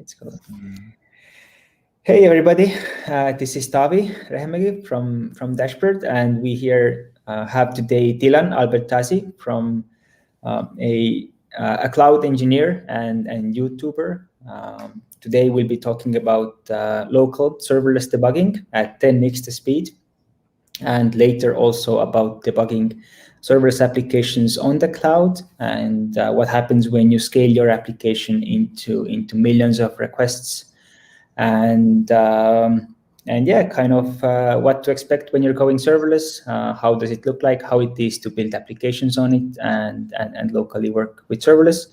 let's go. Hey everybody, this is Tavi Rehmegi from Dashboard, and we here have today Dylan Albertazzi from a cloud engineer and YouTuber. Today we'll be talking about local serverless debugging at 10x the speed, and later also about debugging serverless applications on the cloud and what happens when you scale your application into millions of requests. And yeah, kind of what to expect when you're going serverless, how does it look like, how it is to build applications on it and locally work with serverless.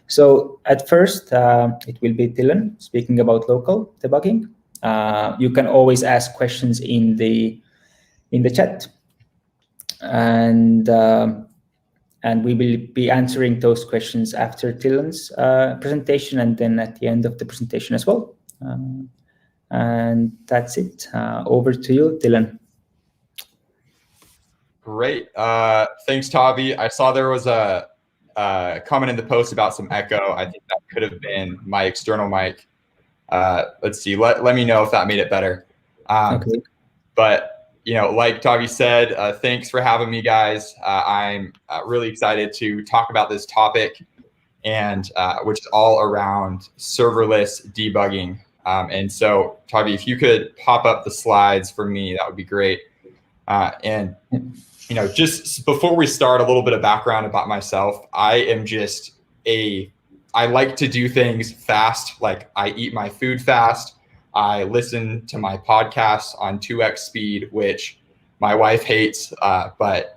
So at first, it will be Dylan speaking about local debugging. You can always ask questions in the chat, and we will be answering those questions after Dylan's presentation and then at the end of the presentation as well. And that's it. Over to you, Dylan. Great. Thanks, Tavi. I saw there was a comment in the post about some echo. I think that could have been my external mic. Let's see. Let me know if that made it better. Okay. But like Tavi said, thanks for having me, guys. I'm really excited to talk about this topic, and which is all around serverless debugging. And so, Tavi, if you could pop up the slides for me, that would be great. And just before we start, a little bit of background about myself. I like to do things fast. Like, I eat my food fast. I listen to my podcasts on 2x speed, which my wife hates, but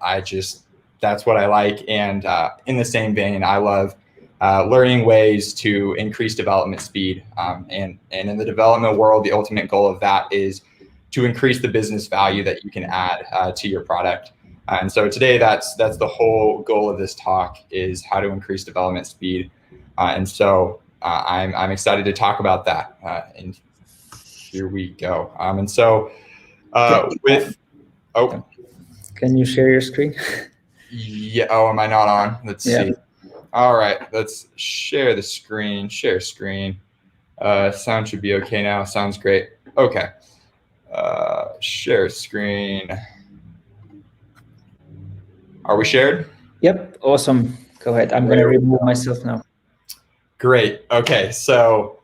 that's what I like. And in the same vein, I love learning ways to increase development speed. And in the development world, the ultimate goal of that is to increase the business value that you can add to your product. And so today, that's the whole goal of this talk, is how to increase development speed. And so I'm excited to talk about that. And here we go. And so Can you share your screen? Yeah. Oh, am I not on? Let's see. All right, let's share the screen. Share screen. Sound should be okay now. Sounds great. Okay. Share screen. Are we shared? Yep. Awesome. Go ahead. I'm going to remove myself now. Great. Okay. So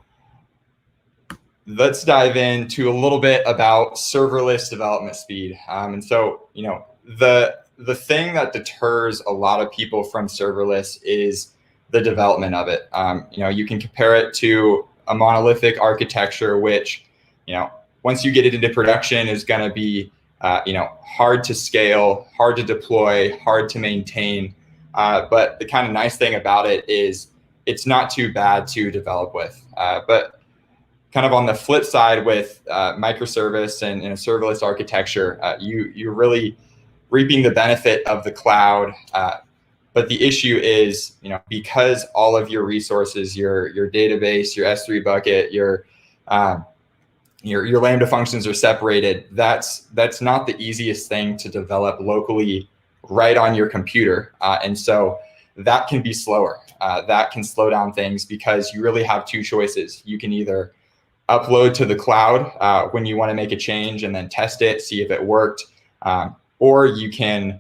let's dive into a little bit about serverless development speed. And so, the thing that deters a lot of people from serverless is the development of it. You can compare it to a monolithic architecture, which, once you get it into production, is going to be, hard to scale, hard to deploy, hard to maintain. But the kind of nice thing about it is it's not too bad to develop with. But kind of on the flip side with microservice and a serverless architecture, you're really reaping the benefit of the cloud. But the issue is, because all of your resources, your database, your S3 bucket, your Lambda functions are separated, that's not the easiest thing to develop locally right on your computer. And so that can be slower. That can slow down things, because you really have two choices. You can either upload to the cloud when you want to make a change and then test it, see if it worked, or you can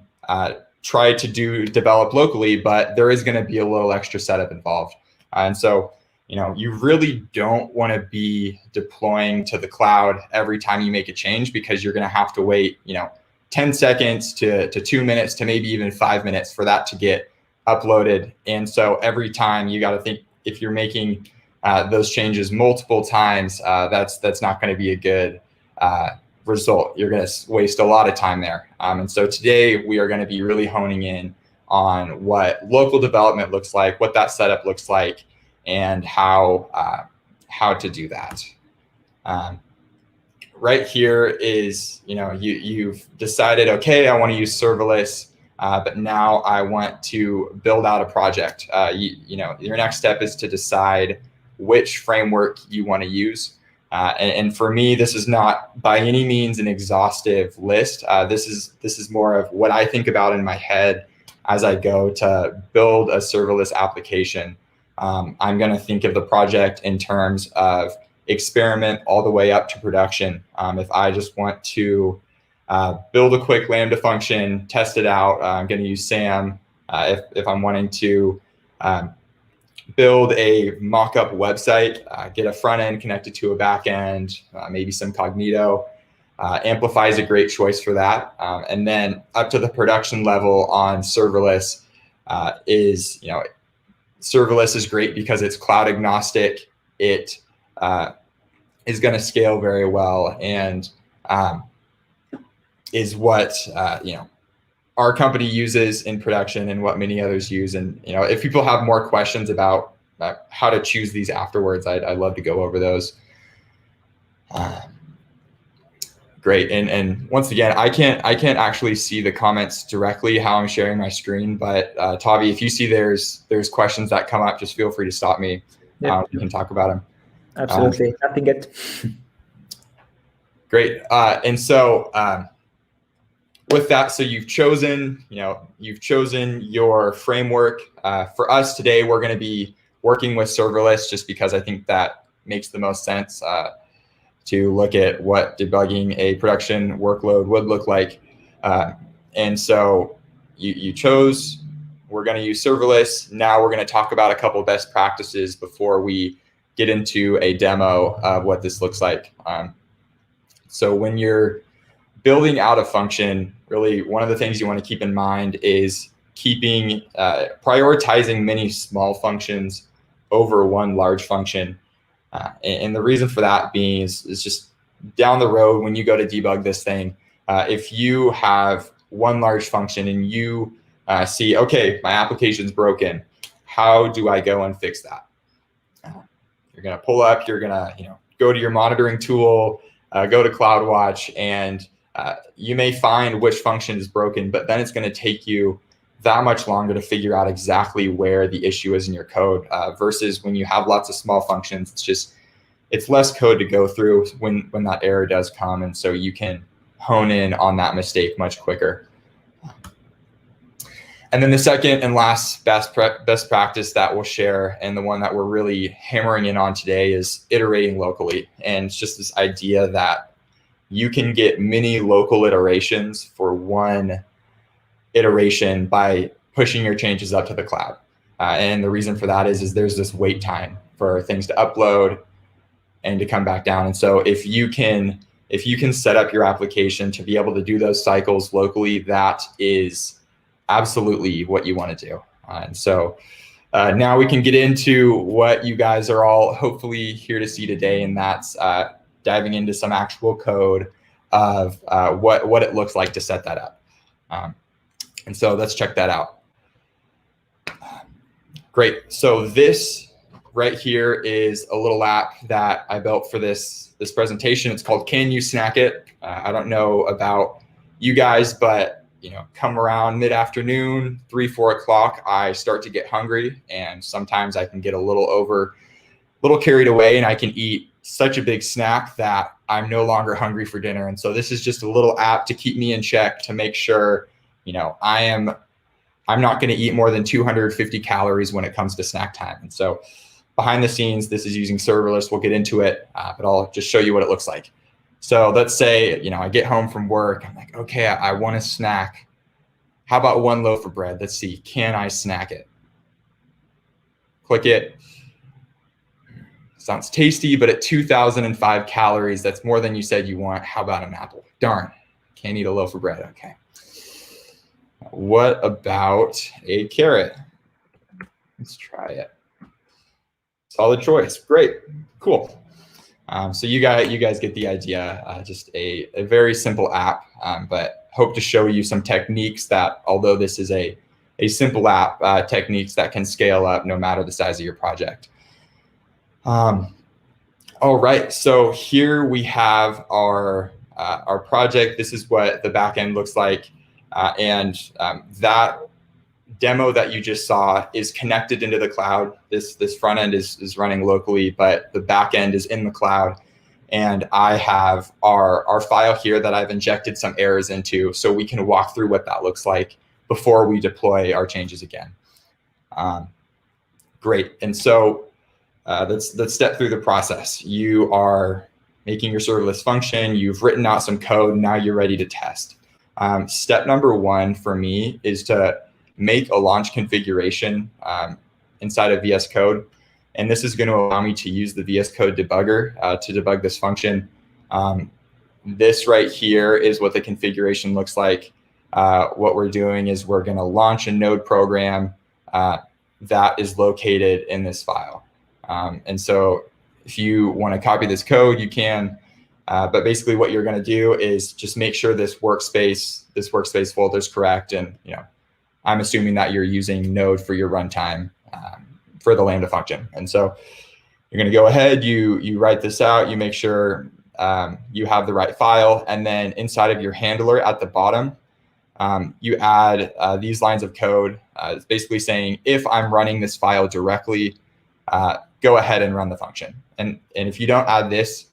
try to develop locally, but there is going to be a little extra setup involved. And so, you really don't want to be deploying to the cloud every time you make a change, because you're going to have to wait, 10 seconds to 2 minutes to maybe even 5 minutes for that to get uploaded. And so every time you got to think, if you're making those changes multiple times, that's not going to be a good result. You're going to waste a lot of time there. And so today we are going to be really honing in on what local development looks like, what that setup looks like, and how to do that. Right here is, you've decided, okay, I want to use serverless, but now I want to build out a project. Your next step is to decide which framework you want to use. And for me, this is not by any means an exhaustive list. This is more of what I think about in my head as I go to build a serverless application. I'm going to think of the project in terms of experiment all the way up to production. If I just want to build a quick Lambda function, test it out, I'm going to use SAM. If I'm wanting to build a mock-up website, get a front end connected to a back end, maybe some Cognito. Amplify is a great choice for that. And then up to the production level on serverless serverless is great because it's cloud agnostic. It is going to scale very well and is what our company uses in production and what many others use. And if people have more questions about how to choose these afterwards, I'd love to go over those. Great. And once again, I can't actually see the comments directly how I'm sharing my screen, but Tavi, if you see there's questions that come up, just feel free to stop me. Yep. We can talk about them. Absolutely. Nothing yet. Great. And so with that, so you've chosen your framework. For us today, we're going to be working with serverless just because I think that makes the most sense. To look at what debugging a production workload would look like. And so you chose, we're going to use serverless. Now we're going to talk about a couple of best practices before we get into a demo of what this looks like. So when you're building out a function, really one of the things you want to keep in mind is prioritizing many small functions over one large function. And the reason for that being is just down the road when you go to debug this thing, if you have one large function and you see, okay, my application's broken, how do I go and fix that? You're going to pull up, you're going to go to your monitoring tool, go to CloudWatch, and you may find which function is broken, but then it's going to take you that much longer to figure out exactly where the issue is in your code versus when you have lots of small functions. It's less code to go through when that error does come, and so you can hone in on that mistake much quicker. And then the second and last best practice that we'll share, and the one that we're really hammering in on today, is iterating locally. And it's just this idea that you can get many local iterations for one iteration by pushing your changes up to the cloud. And the reason for that is there's this wait time for things to upload and to come back down. And so if you can set up your application to be able to do those cycles locally, that is absolutely what you want to do. And so now we can get into what you guys are all hopefully here to see today, and that's diving into some actual code of what it looks like to set that up. And so let's check that out. Great. So this right here is a little app that I built for this presentation. It's called Can You Snack It? I don't know about you guys, but come around mid-afternoon, 3-4 o'clock, I start to get hungry, and sometimes I can get a little carried away, and I can eat such a big snack that I'm no longer hungry for dinner. And so this is just a little app to keep me in check, to make sure I'm not going to eat more than 250 calories when it comes to snack time. And so behind the scenes, this is using serverless. We'll get into it, but I'll just show you what it looks like. So let's say, I get home from work. I'm like, okay, I want a snack. How about one loaf of bread? Let's see, can I snack it? Click it. Sounds tasty, but at 2,005 calories, that's more than you said you want. How about an apple? Darn, can't eat a loaf of bread. Okay. What about a carrot? Let's try it. Solid choice. Great. Cool. So you guys get the idea. Just a very simple app, but hope to show you some techniques that, although this is a simple app, techniques that can scale up no matter the size of your project. All right. So here we have our project. This is what the back end looks like. And that demo that you just saw is connected into the cloud. This front end is running locally, but the back end is in the cloud. And I have our file here that I've injected some errors into, so we can walk through what that looks like before we deploy our changes again. Great. And so let's step through the process. You are making your serverless function. You've written out some code. Now you're ready to test. Step number one for me is to make a launch configuration inside of VS Code. And this is going to allow me to use the VS Code debugger to debug this function. This right here is what the configuration looks like. What we're doing is we're going to launch a node program that is located in this file. And so if you want to copy this code, you can. But basically what you're going to do is just make sure this workspace folder is correct. And I'm assuming that you're using Node for your runtime for the Lambda function. And so you're going to go ahead, you write this out, you make sure you have the right file, and then inside of your handler at the bottom, you add these lines of code. It's basically saying, if I'm running this file directly, go ahead and run the function. And if you don't add this,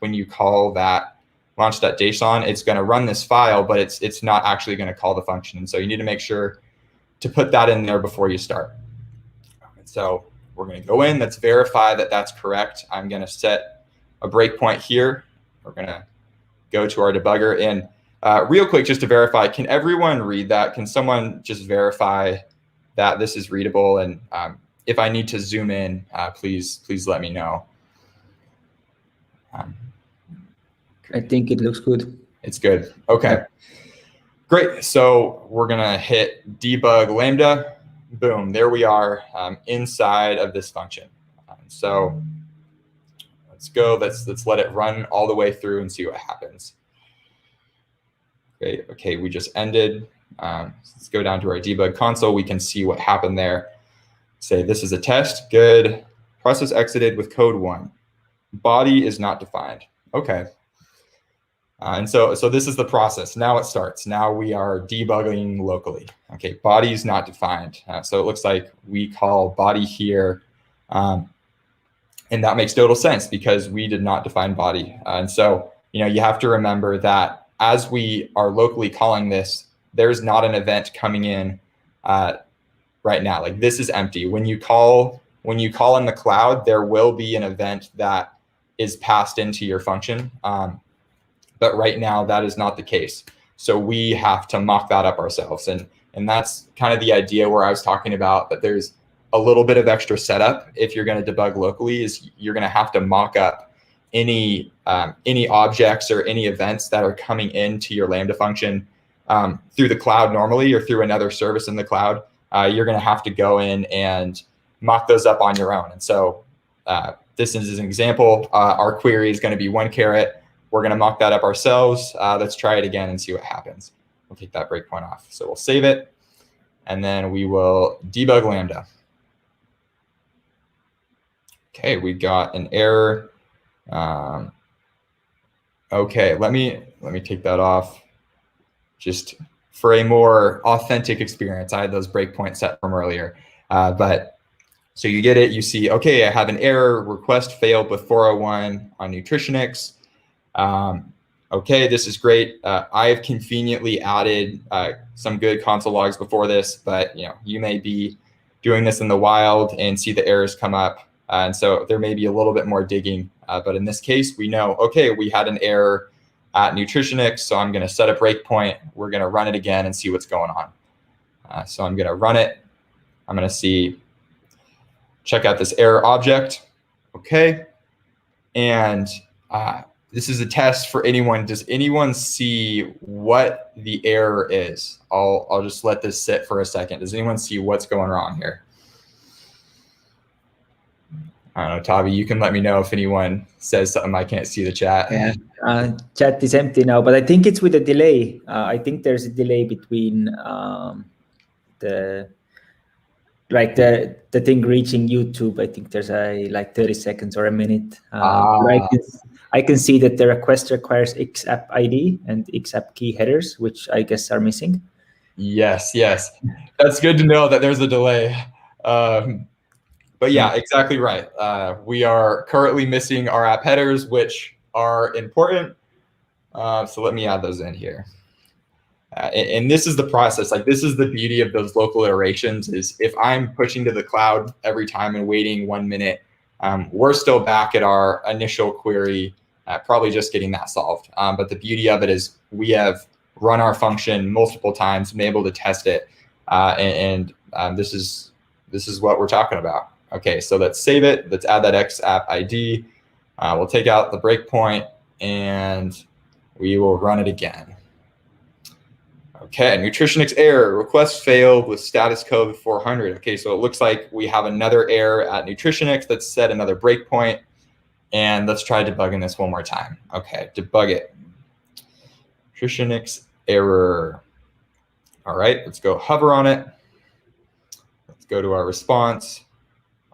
when you call that launch.json, it's going to run this file, but it's not actually going to call the function. And so you need to make sure to put that in there before you start. And so we're going to go in, let's verify that that's correct. I'm going to set a breakpoint here. We're going to go to our debugger. And real quick, just to verify, can everyone read that? Can someone just verify that this is readable? And if I need to zoom in, please let me know. I think it looks good. It's good. Okay. Great. So we're going to hit debug Lambda. Boom. There we are inside of this function. So let's go. Let's let it run all the way through and see what happens. Great. Okay. We just ended. Let's go down to our debug console. We can see what happened there. Say this is a test. Good. Process exited with code 1. Body is not defined. Okay. And so this is the process. Now it starts. Now we are debugging locally. Okay, body is not defined. So it looks like we call body here. And that makes total sense because we did not define body. And so, you have to remember that as we are locally calling this, there's not an event coming in right now. Like this is empty. When you call in the cloud, there will be an event that is passed into your function. But right now, that is not the case. So we have to mock that up ourselves. And that's kind of the idea where I was talking about that there's a little bit of extra setup if you're going to debug locally is you're going to have to mock up any objects or any events that are coming into your Lambda function through the cloud normally or through another service in the cloud. You're going to have to go in and mock those up on your own. And so this is an example. Our query is going to be 1 caret. We're going to mock that up ourselves. Let's try it again and see what happens. We'll take that breakpoint off. So we'll save it, and then we will debug Lambda. Okay, we got an error. Okay, let me take that off just for a more authentic experience. I had those breakpoints set from earlier, but so you get it. You see, okay, I have an error. Request failed with 401 on Nutritionix. Okay, this is great. I have conveniently added some good console logs before this, but you may be doing this in the wild and see the errors come up. And so there may be a little bit more digging. But in this case, we know, okay, we had an error at Nutritionix, so I'm going to set a breakpoint. We're going to run it again and see what's going on. So I'm going to run it. I'm going to check out this error object. Okay. And this is a test for anyone. Does anyone see what the error is? I'll just let this sit for a second. Does anyone see what's going wrong here? I don't know, Tavi, you can let me know if anyone says something. I can't see the chat. Yeah, chat is empty now, but I think it's with a delay. I think there's a delay between the thing reaching YouTube. I think there's like 30 seconds or a minute. I can see that the request requires XApp ID and XApp key headers, which I guess are missing. Yes. That's good to know that there's a delay. But yeah, exactly right. We are currently missing our app headers, which are important. So let me add those in here. And this is the process. Like, this is the beauty of those local iterations, is if I'm pushing to the cloud every time and waiting 1 minute, we're still back at our initial query, probably just getting that solved. But the beauty of it is we have run our function multiple times, been able to test it. This is what we're talking about. Okay, so let's save it. Let's add that X app ID. We'll take out the breakpoint and we will run it again. Okay, Nutritionix error, request failed with status code 400. Okay, so it looks like we have another error at Nutritionix. Let's set another breakpoint, and let's try debugging this one more time. Okay, debug it. Nutritionix error. All right, let's go hover on it. Let's go to our response,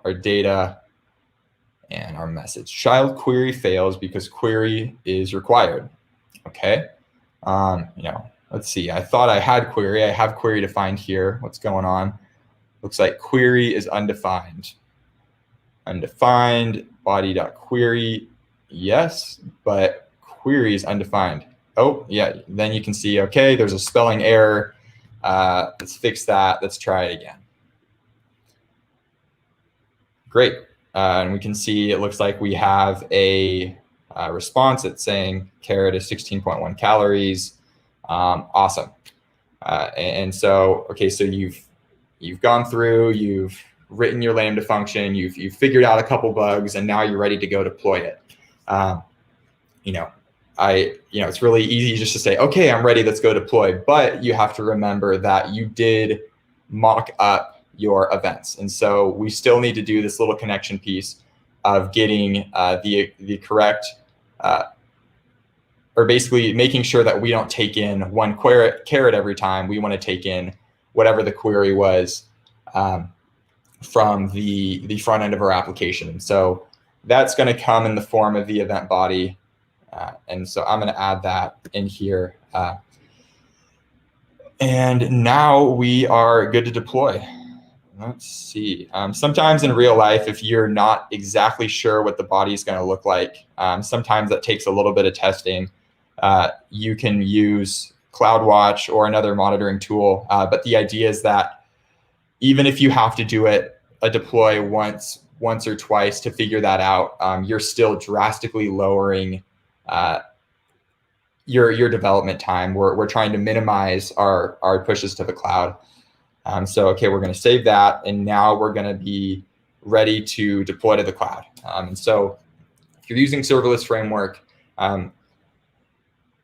our data, and our message. Child query fails because query is required. Okay, let's see. I thought I had query. I have query defined here. What's going on? Looks like query is undefined. Undefined body.query. Yes, but query is undefined. Oh, yeah. Then you can see, okay, there's a spelling error. Let's fix that. Let's try it again. Great. And we can see it looks like we have a response that's saying carrot is 16.1 calories. Awesome. And so, okay, so you've gone through, you've written your Lambda function, you've figured out a couple bugs, and now you're ready to go deploy it. It's really easy just to say, okay, I'm ready, let's go deploy. But you have to remember that you did mock up your events. And so we still need to do this little connection piece of getting the correct, or basically making sure that we don't take in one carrot every time. We want to take in whatever the query was from the front end of our application. And so that's going to come in the form of the event body. And so I'm going to add that in here. And now we are good to deploy. Let's see. Sometimes in real life, if you're not exactly sure what the body is going to look like, sometimes that takes a little bit of testing. You can use CloudWatch or another monitoring tool. But the idea is that even if you have to do a deploy once or twice to figure that out, you're still drastically lowering your development time. We're trying to minimize our pushes to the cloud. So, okay, we're going to save that. And now we're going to be ready to deploy to the cloud. And so if you're using serverless framework,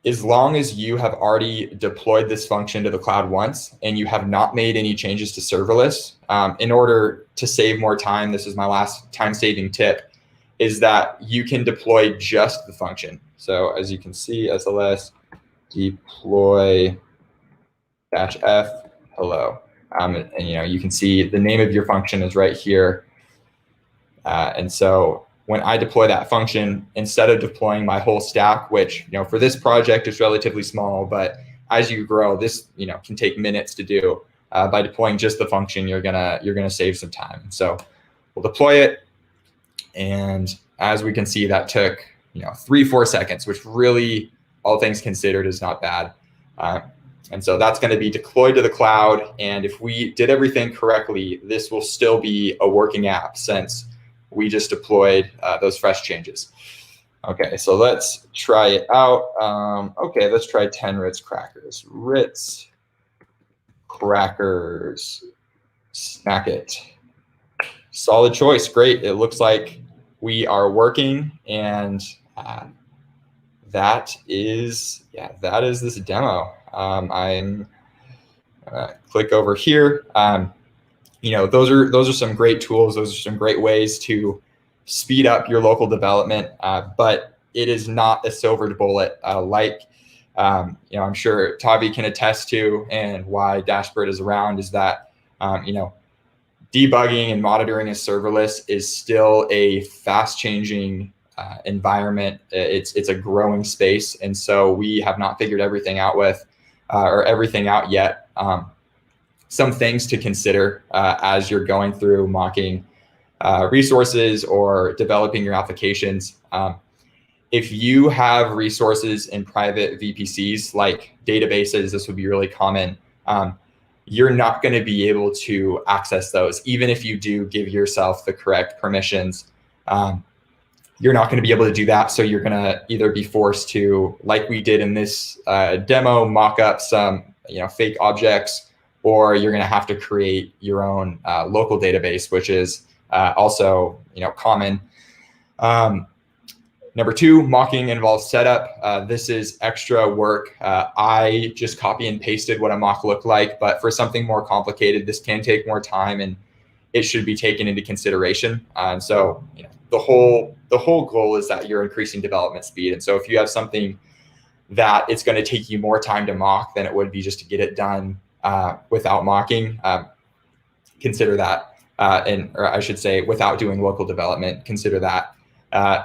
as long as you have already deployed this function to the cloud once and you have not made any changes to serverless, in order to save more time, this is my last time-saving tip, is that you can deploy just the function. So as you can see, SLS deploy -f hello. And you can see the name of your function is right here. And so when I deploy that function, instead of deploying my whole stack, which for this project is relatively small, but as you grow, this can take minutes to do. By deploying just the function, you're gonna save some time. So we'll deploy it, and as we can see, that took 3-4 seconds, which really, all things considered, is not bad. And so that's going to be deployed to the cloud. And if we did everything correctly, this will still be a working app since we just deployed those fresh changes. Okay, so let's try it out. Okay, let's try 10 Ritz crackers. Ritz crackers, snack it. Solid choice, great. It looks like we are working, and that is this demo. I'm click over here. Those are some great tools. Those are some great ways to speed up your local development. But it is not a silver bullet I'm sure Tavi can attest to, and why Dashboard is around is that debugging and monitoring as serverless is still a fast-changing environment. It's a growing space, and so we have not figured everything out yet. Some things to consider as you're going through mocking resources or developing your applications if you have resources in private VPCs like databases, this would be really common. You're not going to be able to access those, even if you do give yourself the correct permissions. You're not going to be able to do that. So you're going to either be forced to, like we did in this demo, mock up some fake objects, or you're going to have to create your own local database, which is also common. Number two, mocking involves setup. This is extra work. I just copy and pasted what a mock looked like, but for something more complicated, this can take more time and it should be taken into consideration. And so the whole goal is that you're increasing development speed. And so if you have something that it's going to take you more time to mock than it would be just to get it done without mocking, consider that. Or I should say, without doing local development, consider that.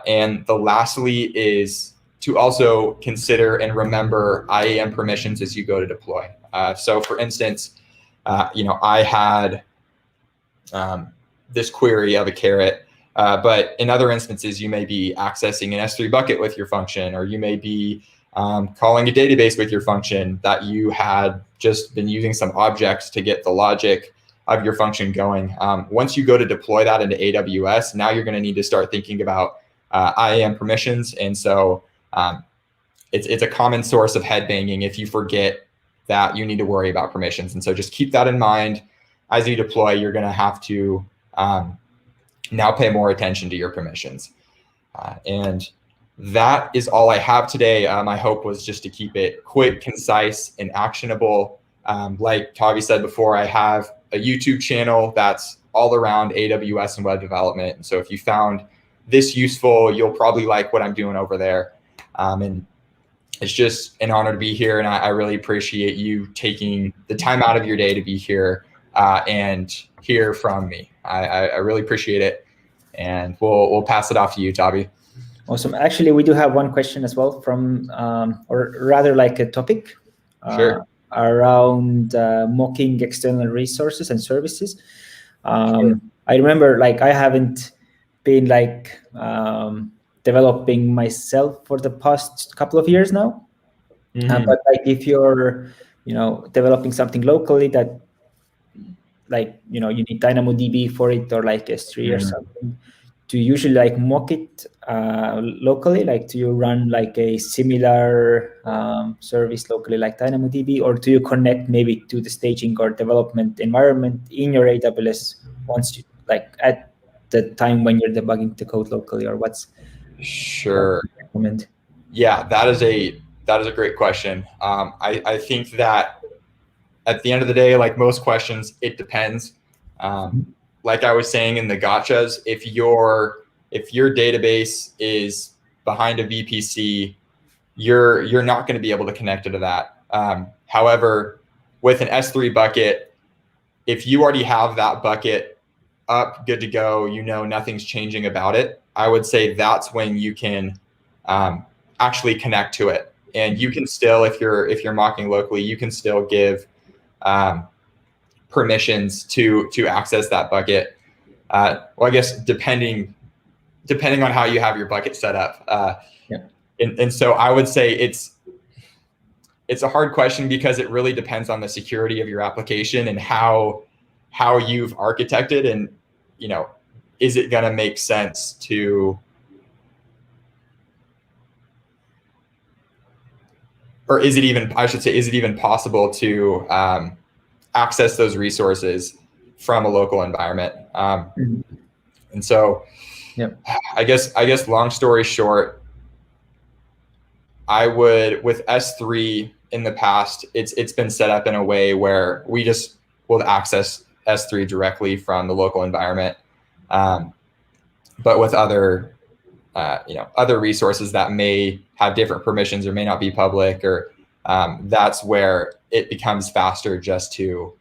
And the lastly is to also consider and remember IAM permissions as you go to deploy. So for instance, I had this query of a carrot, but in other instances, you may be accessing an S3 bucket with your function, or you may be calling a database with your function that you had just been using some objects to get the logic of your function going. Once you go to deploy that into AWS, now you're going to need to start thinking about IAM permissions. And so it's a common source of headbanging if you forget that you need to worry about permissions. And so just keep that in mind. As you deploy, you're going to have to now pay more attention to your permissions. And that is all I have today. My hope was just to keep it quick, concise, and actionable. Like Tavi said before, I have a YouTube channel that's all around AWS and web development. And so if you found this useful, you'll probably like what I'm doing over there. And it's just an honor to be here. And I really appreciate you taking the time out of your day to be here and hear from me. I really appreciate it. And we'll pass it off to you, Tavi. Awesome. Actually, we do have one question as well from, or rather like a topic. Sure. Around mocking external resources and services. Sure. I remember I haven't been developing myself for the past couple of years now. Mm-hmm. But if you're developing something locally that you need DynamoDB for it, or S3 or something, do you usually mock it locally? Do you run a similar service locally like DynamoDB, or do you connect maybe to the staging or development environment in your AWS once you at the time when you're debugging the code locally, or what's sure? Recommend? Yeah, that is a great question. I think that at the end of the day, like most questions, it depends. Like I was saying in the gotchas, if your database is behind a VPC, you're not going to be able to connect it to that. However, with an S3 bucket, if you already have that bucket up, good to go, nothing's changing about it, I would say that's when you can actually connect to it. And you can still, if you're mocking locally, you can still give permissions to access that bucket. Well, I guess depending on how you have your bucket set up. And so I would say it's a hard question because it really depends on the security of your application and how you've architected, and is it going to make sense to, or is it even possible to access those resources from a local environment? And so, I guess long story short, I would, with S3 in the past, it's been set up in a way where we just will access S3 directly from the local environment. But with other resources that may have different permissions or may not be public, or that's where it becomes faster just to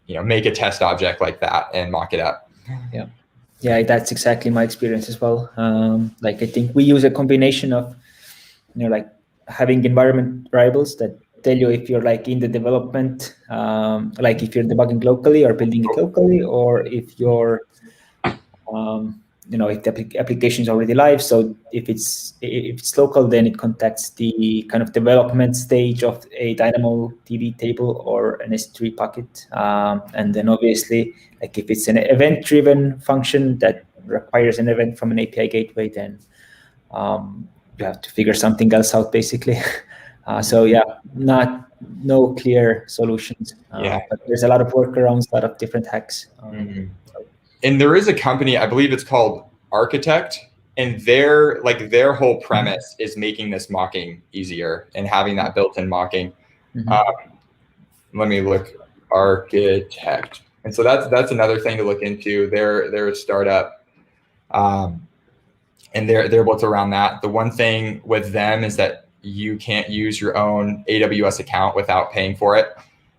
make a test object like that and mock it up. Yeah, that's exactly my experience as well. I think we use a combination of having environment variables that tell you if you're in the development, if you're debugging locally or building it locally, or if you're if the application is already live. So if it's local, then it contacts the kind of development stage of a DynamoDB table or an S3 bucket. And then obviously, like if it's an event-driven function that requires an event from an API gateway, then you have to figure something else out, basically. So yeah, no clear solutions. But there's a lot of workarounds, a lot of different hacks. And there is a company, I believe it's called Architect, and their whole premise is making this mocking easier and having that built-in mocking. Let me look, Architect. And so that's another thing to look into. They're a startup, and they're built around that. The one thing with them is that you can't use your own AWS account without paying for it,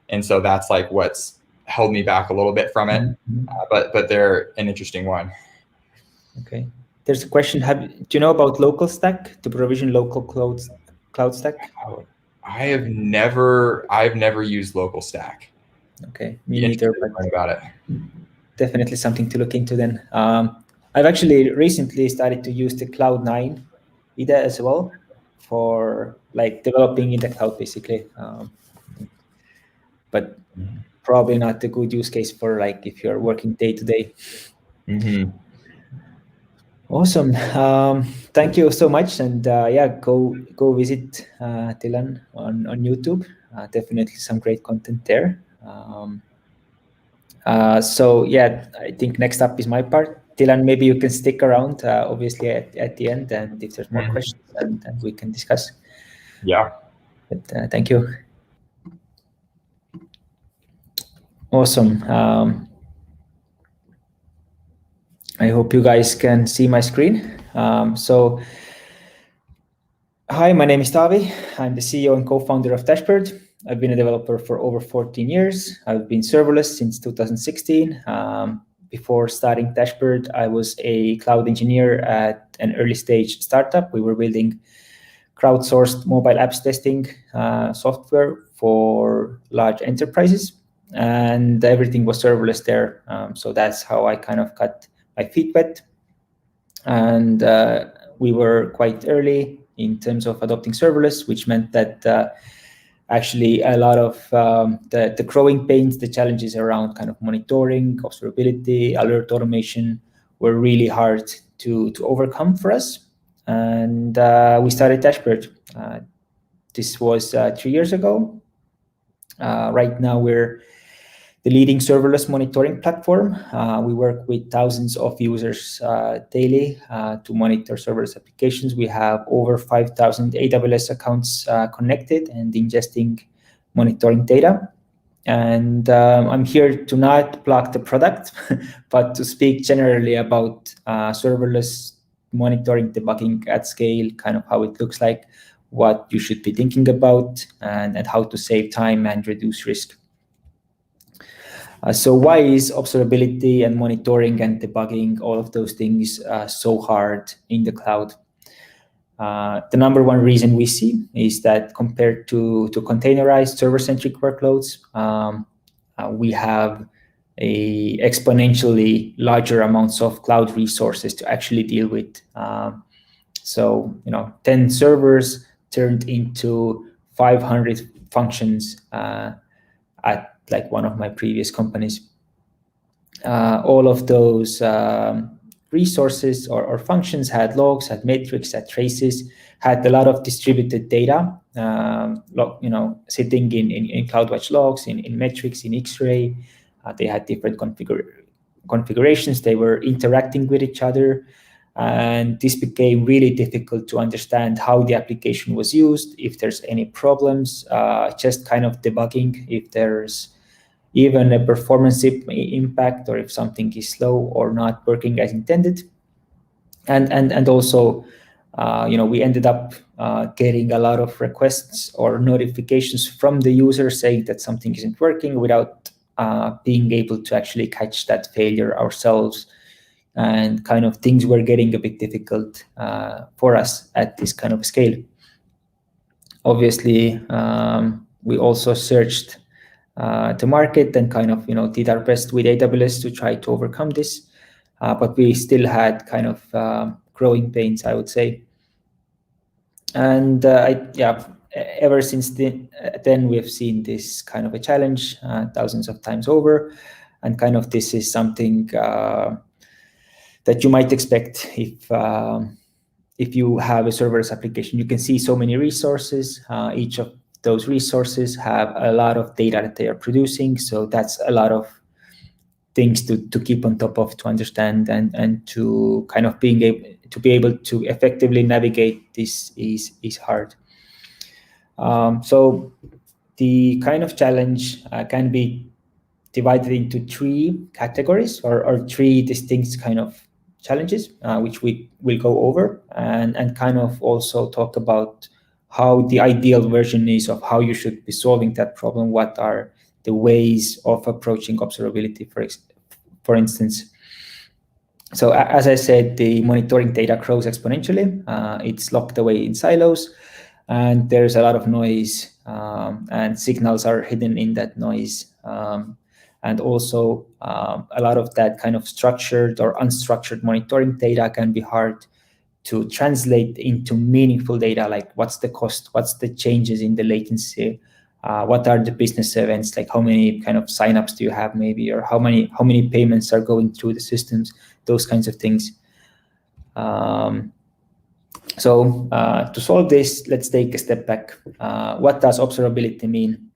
and so that's like what's held me back a little bit from it. But they're an interesting one. Okay. There's a question. Do you know about local stack, to provision local cloud stack? I've never used local stack. Okay, me neither. But about it. Definitely something to look into then. I've actually recently started to use the Cloud9 IDA as well for like developing in the cloud, basically. But probably not a good use case for like if you're working day to day. Awesome. Thank you so much. And yeah, go visit Dylan on YouTube. Definitely some great content there. So yeah, I think next up is my part. Dylan, maybe you can stick around, obviously at the end, and if there's more questions, and we can discuss. Yeah. But thank you. Awesome. I hope you guys can see my screen. So, hi, my name is Tavi. I'm the CEO and co-founder of Dashboard. I've been a developer for over 14 years. I've been serverless since 2016. Before starting Dashboard, I was a cloud engineer at an early stage startup. We were building crowdsourced mobile apps testing software for large enterprises, and everything was serverless there. So that's how I kind of got my feet wet. And we were quite early in terms of adopting serverless, which meant that actually a lot of the growing pains, the challenges around kind of monitoring, observability, alert automation were really hard to overcome for us. And we started Dashboard. This was 3 years ago. Right now we're the leading serverless monitoring platform. We work with thousands of users daily to monitor serverless applications. We have over 5,000 AWS accounts connected and ingesting monitoring data. And I'm here to not plug the product, but to speak generally about serverless monitoring, debugging at scale, kind of how it looks like, what you should be thinking about, and how to save time and reduce risk. So why is observability and monitoring and debugging, all of those things, so hard in the cloud? The number one reason we see is that compared to containerized server-centric workloads, we have a exponentially larger amounts of cloud resources to actually deal with. So 10 servers turned into 500 functions at like one of my previous companies. All of those resources or functions had logs, had metrics, had traces, had a lot of distributed data, sitting in CloudWatch logs, in metrics, in X-Ray. They had different configurations. They were interacting with each other. And this became really difficult to understand how the application was used, if there's any problems, just kind of debugging if there's even a performance impact, or if something is slow or not working as intended. And also, we ended up getting a lot of requests or notifications from the user saying that something isn't working without being able to actually catch that failure ourselves. And kind of things were getting a bit difficult for us at this kind of scale. Obviously, we also searched the market and kind of did our best with AWS to try to overcome this. but we still had kind of growing pains, I would say. And ever since then we've seen this kind of a challenge thousands of times over, and kind of this is something that you might expect if you have a serverless application. You can see so many resources. Each of those resources have a lot of data that they are producing, so that's a lot of things to keep on top of, to understand, and to kind of be able to effectively navigate this is hard. So the kind of challenge can be divided into three categories, or three distinct kind of challenges, which we will go over, and kind of also talk about how the ideal version is of how you should be solving that problem. What are the ways of approaching observability, for instance. So as I said, the monitoring data grows exponentially. It's locked away in silos, and there's a lot of noise, and signals are hidden in that noise. And also a lot of that kind of structured or unstructured monitoring data can be hard to translate into meaningful data, like what's the cost, what's the changes in the latency, what are the business events, like how many kind of signups do you have maybe, or how many payments are going through the systems, those kinds of things. So to solve this, let's take a step back. What does observability mean?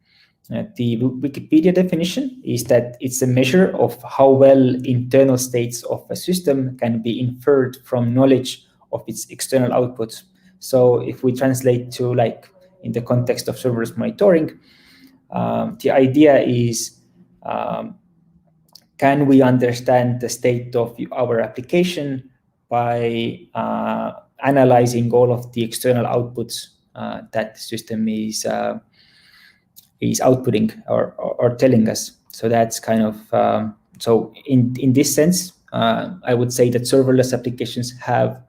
The Wikipedia definition is that it's a measure of how well internal states of a system can be inferred from knowledge of its external outputs. So if we translate to, like, in the context of serverless monitoring, the idea is, can we understand the state of our application by analyzing all of the external outputs that the system is outputting or telling us? So that's kind of, so in this sense, I would say that serverless applications have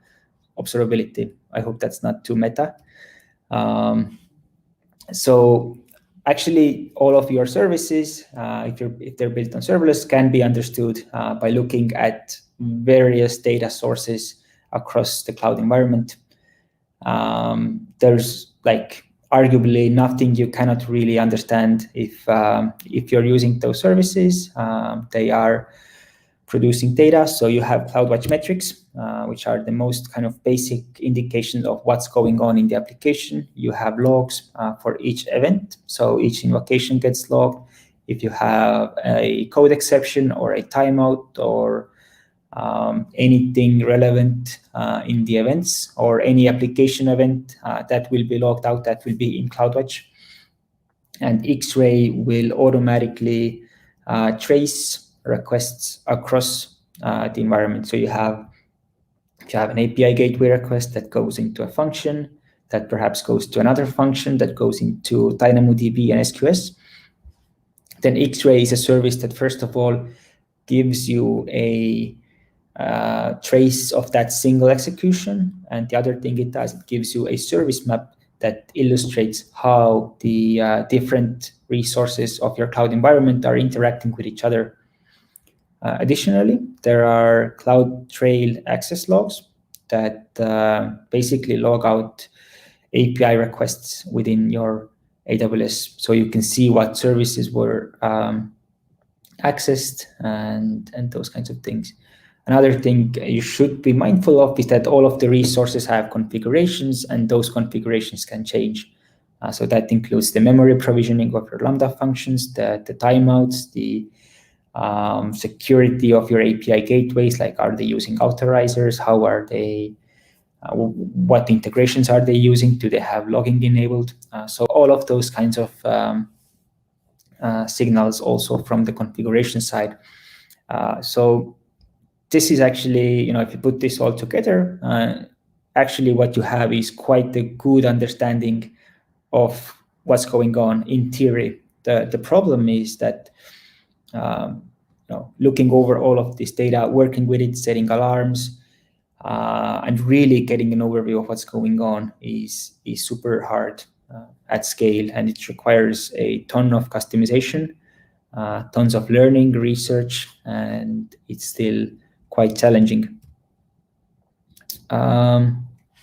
observability. I hope that's not too meta. So actually, all of your services, if they're built on serverless, can be understood by looking at various data sources across the cloud environment. There's like arguably nothing you cannot really understand if you're using those services. They are producing data. So you have CloudWatch metrics, which are the most kind of basic indications of what's going on in the application. You have logs for each event. So each invocation gets logged. If you have a code exception or a timeout or anything relevant in the events, or any application event that will be logged out, that will be in CloudWatch. And X-Ray will automatically trace requests across the environment. So if you have an API gateway request that goes into a function, that perhaps goes to another function, that goes into DynamoDB and SQS, then X-Ray is a service that, first of all, gives you a trace of that single execution. And the other thing it does, it gives you a service map that illustrates how the different resources of your cloud environment are interacting with each other. Additionally, there are CloudTrail access logs that basically log out API requests within your AWS, so you can see what services were accessed and those kinds of things. Another thing you should be mindful of is that all of the resources have configurations, and those configurations can change. So that includes the memory provisioning of your Lambda functions, the timeouts, the security of your API gateways, like are they using authorizers? How are they? What integrations are they using? Do they have logging enabled? So all of those kinds of signals also from the configuration side. So this is actually, if you put this all together, actually what you have is quite a good understanding of what's going on in theory. The problem is that looking over all of this data, working with it, setting alarms, and really getting an overview of what's going on is super hard at scale, and it requires a ton of customization, tons of learning, research, and it's still quite challenging.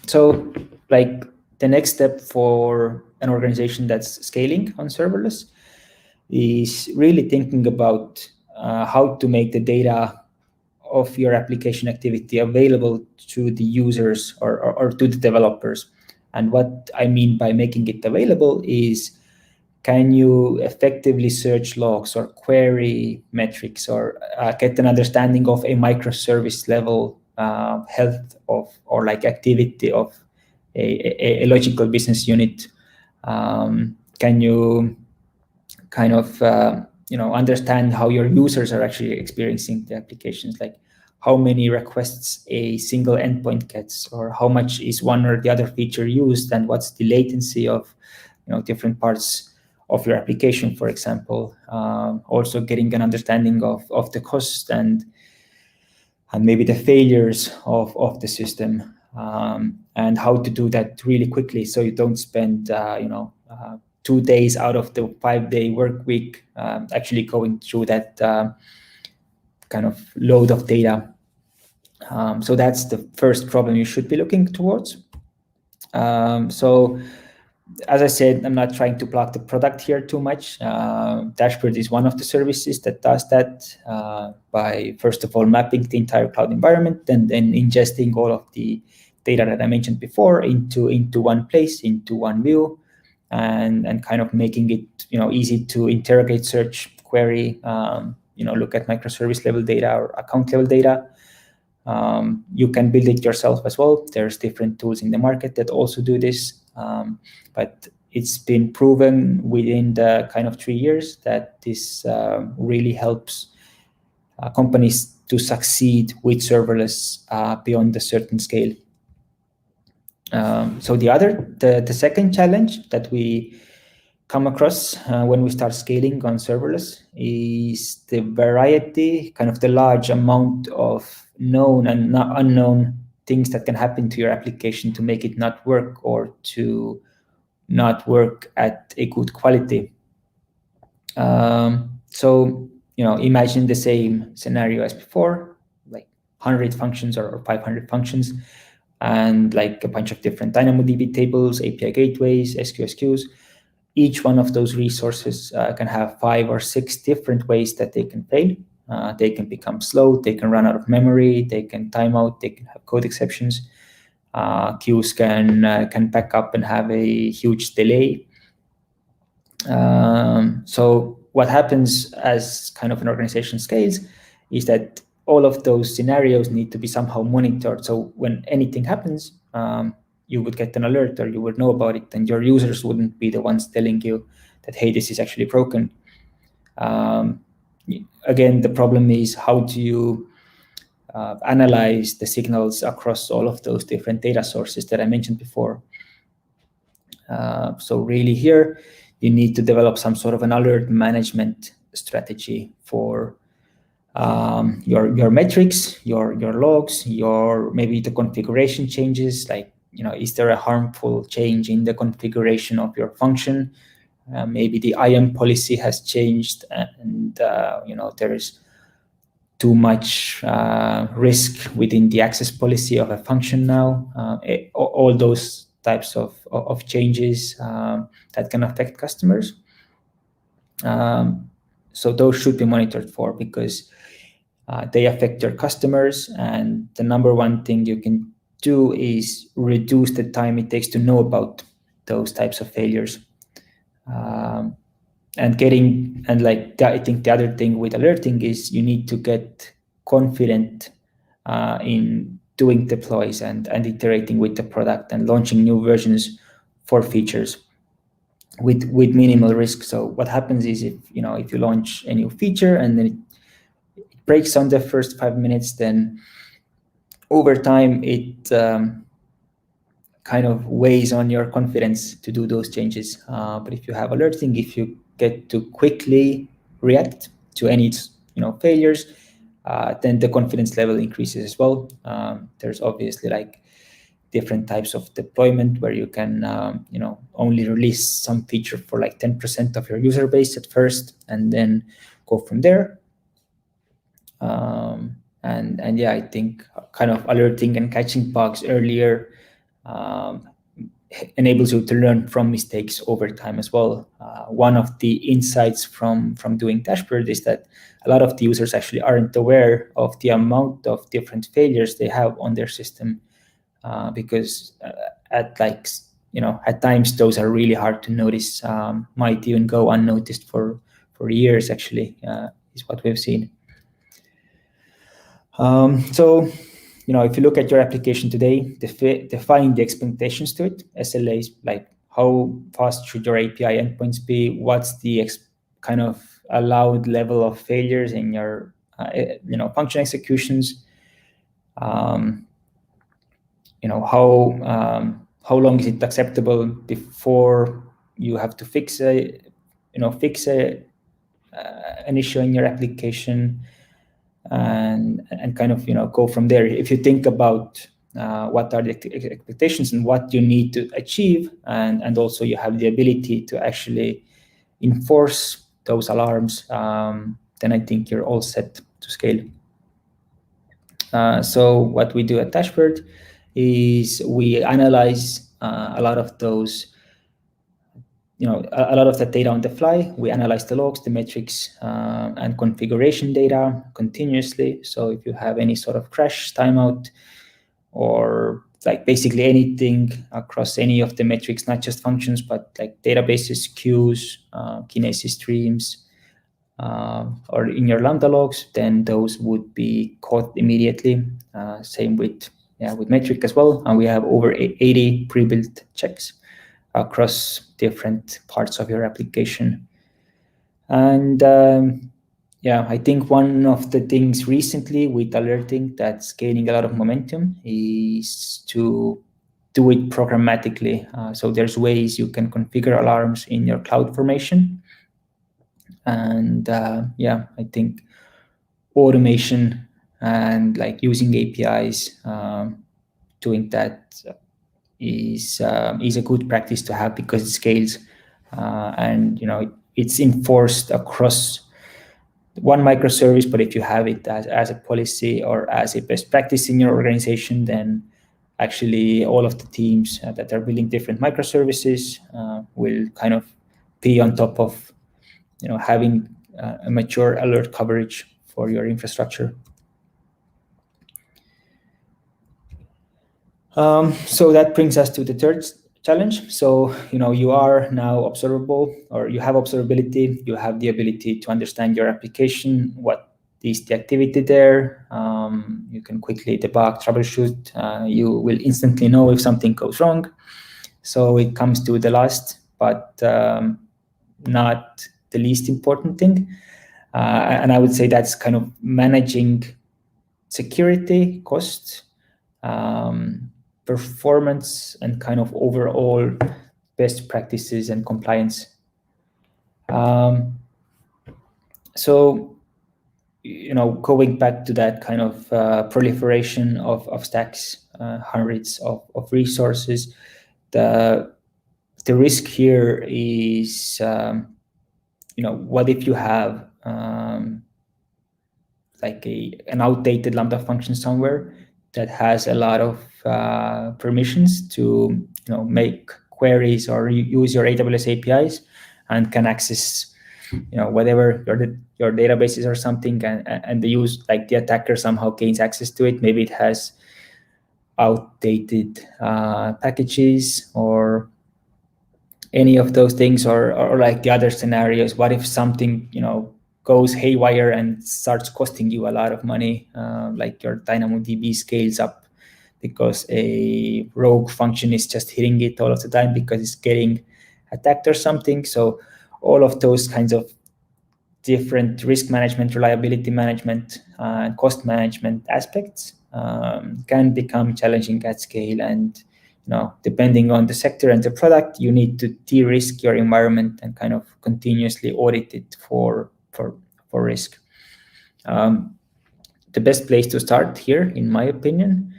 So like the next step for an organization that's scaling on serverless is really thinking about how to make the data of your application activity available to the users or to the developers. And what I mean by making it available is, can you effectively search logs or query metrics or get an understanding of a microservice level health of or like activity of a logical business unit? Can you kind of understand how your users are actually experiencing the applications, like how many requests a single endpoint gets, or how much is one or the other feature used, and what's the latency of different parts of your application, for example. Also getting an understanding of the cost and maybe the failures of the system, and how to do that really quickly so you don't spend 2 days out of the 5-day work week actually going through that kind of load of data. So that's the first problem you should be looking towards. So as I said, I'm not trying to block the product here too much. Dashboard is one of the services that does that by, first of all, mapping the entire cloud environment and then ingesting all of the data that I mentioned before into one place, into one view, and kind of making it easy to interrogate, search, query, look at microservice level data or account level data. You can build it yourself as well. There's different tools in the market that also do this, but it's been proven within the kind of 3 years that this really helps companies to succeed with serverless beyond a certain scale. So the second challenge that we come across when we start scaling on serverless is the variety, kind of the large amount of known and not unknown things that can happen to your application to make it not work or to not work at a good quality. So imagine the same scenario as before, like 100 functions or 500 functions, and like a bunch of different DynamoDB tables, API gateways, SQS queues. Each one of those resources can have 5 or 6 different ways that they can fail. They can become slow, they can run out of memory, they can time out, they can have code exceptions. Queues can back up and have a huge delay. So what happens as kind of an organization scales is that all of those scenarios need to be somehow monitored. So when anything happens, you would get an alert or you would know about it, and your users wouldn't be the ones telling you that, hey, this is actually broken. Again, the problem is, how do you analyze the signals across all of those different data sources that I mentioned before? So really here, you need to develop some sort of an alert management strategy for your metrics, your logs, maybe the configuration changes, like, is there a harmful change in the configuration of your function? Maybe the IAM policy has changed and there is too much risk within the access policy of a function now. All those types of changes that can affect customers. So those should be monitored for, because they affect your customers, and the number one thing you can do is reduce the time it takes to know about those types of failures. I think the other thing with alerting is you need to get confident in doing deploys and iterating with the product and launching new versions for features with minimal risk. So what happens is, if you launch a new feature and then it breaks on the first 5 minutes, then over time it kind of weighs on your confidence to do those changes. But if you have alerting, if you get to quickly react to any failures, then the confidence level increases as well. There's obviously like different types of deployment where you can only release some feature for like 10% of your user base at first, and then go from there. And yeah, I think kind of alerting and catching bugs earlier enables you to learn from mistakes over time as well. One of the insights from doing dashboard is that a lot of the users actually aren't aware of the amount of different failures they have on their system, because at times those are really hard to notice, might even go unnoticed for years actually, is what we've seen. So if you look at your application today, define the expectations to it. SLAs, like how fast should your API endpoints be? What's the kind of allowed level of failures in your function executions? How long is it acceptable before you have to fix an issue in your application? And kind of go from there. If you think about what are the expectations and what you need to achieve, and also you have the ability to actually enforce those alarms, then I think you're all set to scale. So what we do at Dashboard is we analyze a lot of those, a lot of that data on the fly. We analyze the logs, the metrics, and configuration data continuously. So if you have any sort of crash, timeout, or like basically anything across any of the metrics, not just functions, but like databases, queues, Kinesis streams, or in your Lambda logs, then those would be caught immediately. Same with metric as well. And we have over 80 pre-built checks across different parts of your application. And I think one of the things recently with alerting that's gaining a lot of momentum is to do it programmatically. So there's ways you can configure alarms in your CloudFormation. And I think automation and like using APIs, doing that is a good practice to have because it scales, and it's enforced across one microservice. But if you have it as a policy or as a best practice in your organization, then actually all of the teams that are building different microservices will kind of be on top of having a mature alert coverage for your infrastructure. So that brings us to the third challenge. So, you are now observable, or you have observability. You have the ability to understand your application, what is the activity there. You can quickly debug, troubleshoot. You will instantly know if something goes wrong. So it comes to the last, but not the least important thing. And I would say that's kind of managing security, cost, performance, and kind of overall best practices and compliance. So, going back to that kind of proliferation of stacks, hundreds of resources, the risk here is, what if you have like an outdated Lambda function somewhere that has a lot of permissions to make queries or use your AWS APIs, and can access whatever your databases or something, and the attacker somehow gains access to it. Maybe it has outdated packages or any of those things, or like the other scenarios. What if something goes haywire and starts costing you a lot of money, like your DynamoDB scales up because a rogue function is just hitting it all of the time because it's getting attacked or something. So all of those kinds of different risk management, reliability management, and cost management aspects can become challenging at scale. And depending on the sector and the product, you need to de-risk your environment and kind of continuously audit it for risk. The best place to start here, in my opinion,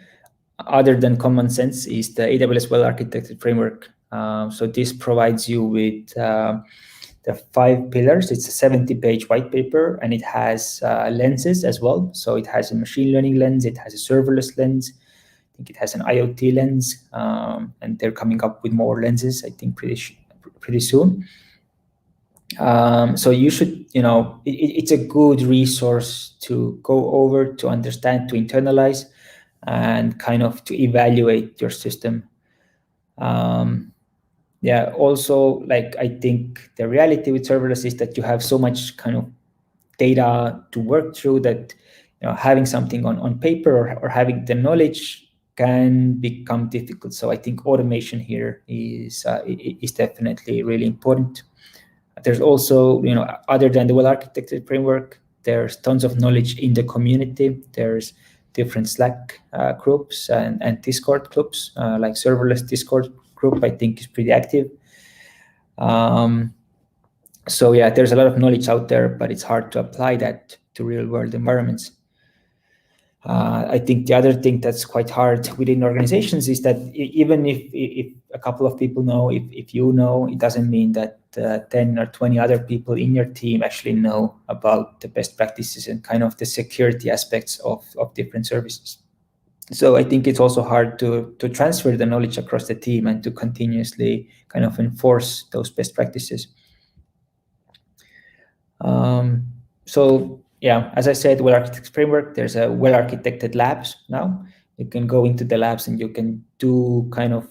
other than common sense, is the AWS well-architected framework. So this provides you with the the 5 pillars. It's a 70-page white paper, and it has lenses as well. So it has a machine learning lens, it has a serverless lens, I think it has an IoT lens, and they're coming up with more lenses, I think, pretty soon. So you should, it's a good resource to go over, to understand, to internalize, and kind of to evaluate your system. Also, like, I think the reality with serverless is that you have so much kind of data to work through that having something on paper or having the knowledge can become difficult. So I think automation here is definitely really important. There's also, other than the well-architected framework, there's tons of knowledge in the community. There's different Slack groups and Discord groups, like Serverless Discord group, I think, is pretty active. So yeah, there's a lot of knowledge out there, but it's hard to apply that to real-world environments. I think the other thing that's quite hard within organizations is that even if a couple of people know, if you know, it doesn't mean that 10 or 20 other people in your team actually know about the best practices and kind of the security aspects of different services. So I think it's also hard to transfer the knowledge across the team and to continuously kind of enforce those best practices. So yeah, as I said, well-architected framework, there's a well-architected labs now. You can go into the labs and you can do kind of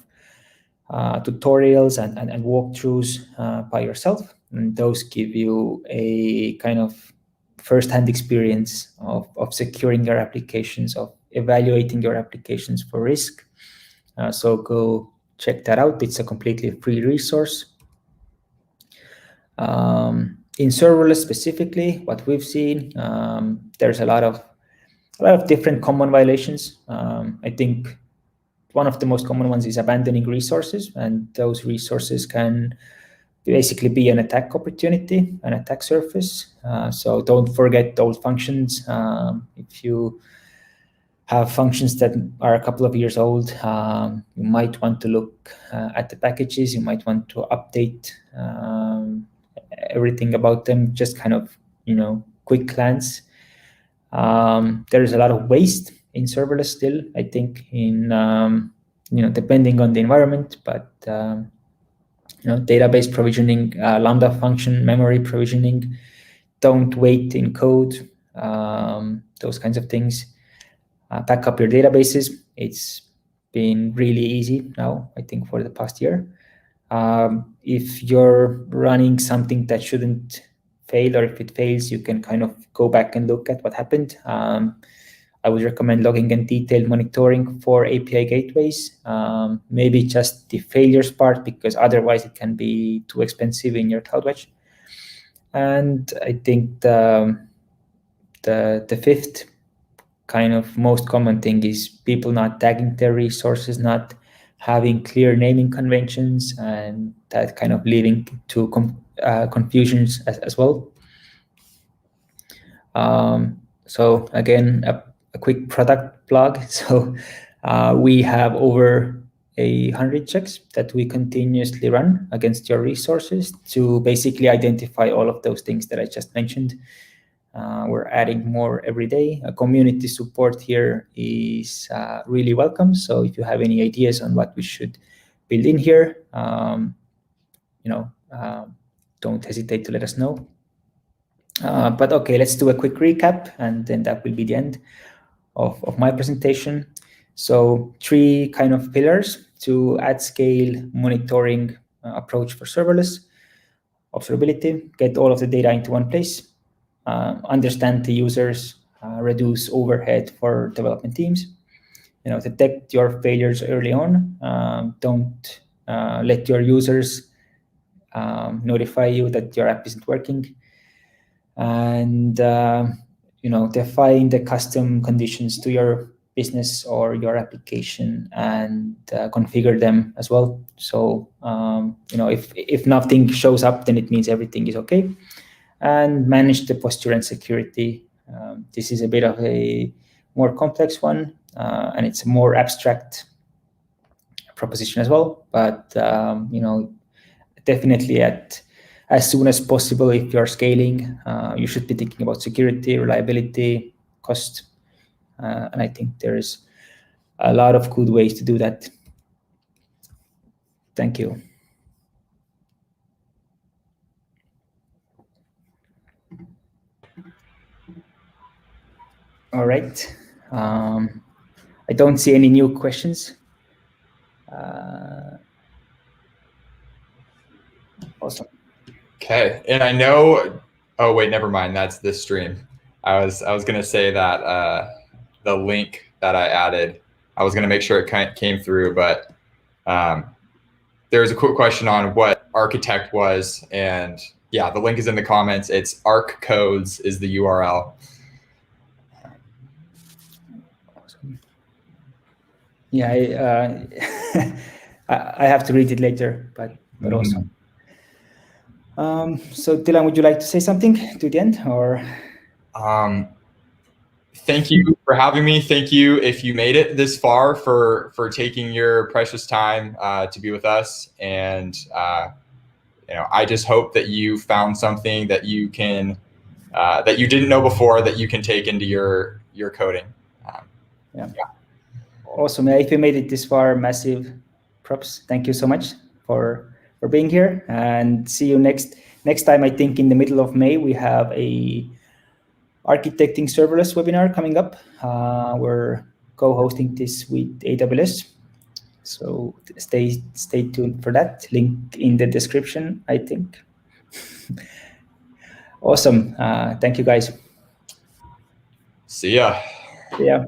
tutorials and walkthroughs by yourself. And those give you a kind of first-hand experience of securing your applications, of evaluating your applications for risk. So go check that out. It's a completely free resource. In serverless specifically, what we've seen, there's a lot of different common violations. I think one of the most common ones is abandoning resources, and those resources can basically be an attack opportunity, an attack surface. So don't forget old functions. If you have functions that are a couple of years old, you might want to look at the packages. You might want to update everything about them, just kind of, quick glance. There is a lot of waste in serverless still, I think, in, depending on the environment, but, database provisioning, Lambda function, memory provisioning, don't wait in code, those kinds of things. Back up your databases. It's been really easy now, I think, for the past year. If you're running something that shouldn't fail, or if it fails, you can kind of go back and look at what happened. I would recommend logging and detailed monitoring for API gateways, maybe just the failures part, because otherwise it can be too expensive in your CloudWatch. And I think the fifth kind of most common thing is people not tagging their resources, not having clear naming conventions, and that kind of leading to confusions as well. So again, a quick product plug. So we have over 100 checks that we continuously run against your resources to basically identify all of those things that I just mentioned. We're adding more every day. Community support here is really welcome. So if you have any ideas on what we should build in here, don't hesitate to let us know. But okay, let's do a quick recap, and then that will be the end of my presentation. So 3 kind of pillars to at-scale monitoring approach for serverless. Observability, get all of the data into one place. Understand the users, reduce overhead for development teams. Detect your failures early on. Don't let your users notify you that your app isn't working. And define the custom conditions to your business or your application, and configure them as well. So if nothing shows up, then it means everything is okay. And manage the posture and security. This is a bit of a more complex one, and it's a more abstract proposition as well. But definitely at as soon as possible. If you're scaling, you should be thinking about security, reliability, cost. And I think there's a lot of good ways to do that. Thank you. All right. I don't see any new questions. Awesome. Okay, and I know. Oh wait, never mind. That's this stream. I was gonna say that the link that I added, I was gonna make sure it came through, but there's a quick question on what Architect was, and yeah, the link is in the comments. It's arccodes is the URL. Awesome. Yeah, I have to read it later, but awesome. So Dylan, would you like to say something to the end, or? Thank you for having me. Thank you if you made it this far for taking your precious time to be with us. And I just hope that you found something that you can that you didn't know before that you can take into your coding. Yeah. Awesome. If you made it this far, massive props. Thank you so much for being here, and see you next time. I think in the middle of May we have a Architecting Serverless webinar coming up. We're co-hosting this with AWS, so stay tuned for that. Link in the description, I think. Awesome. Thank you, guys. See ya. Yeah.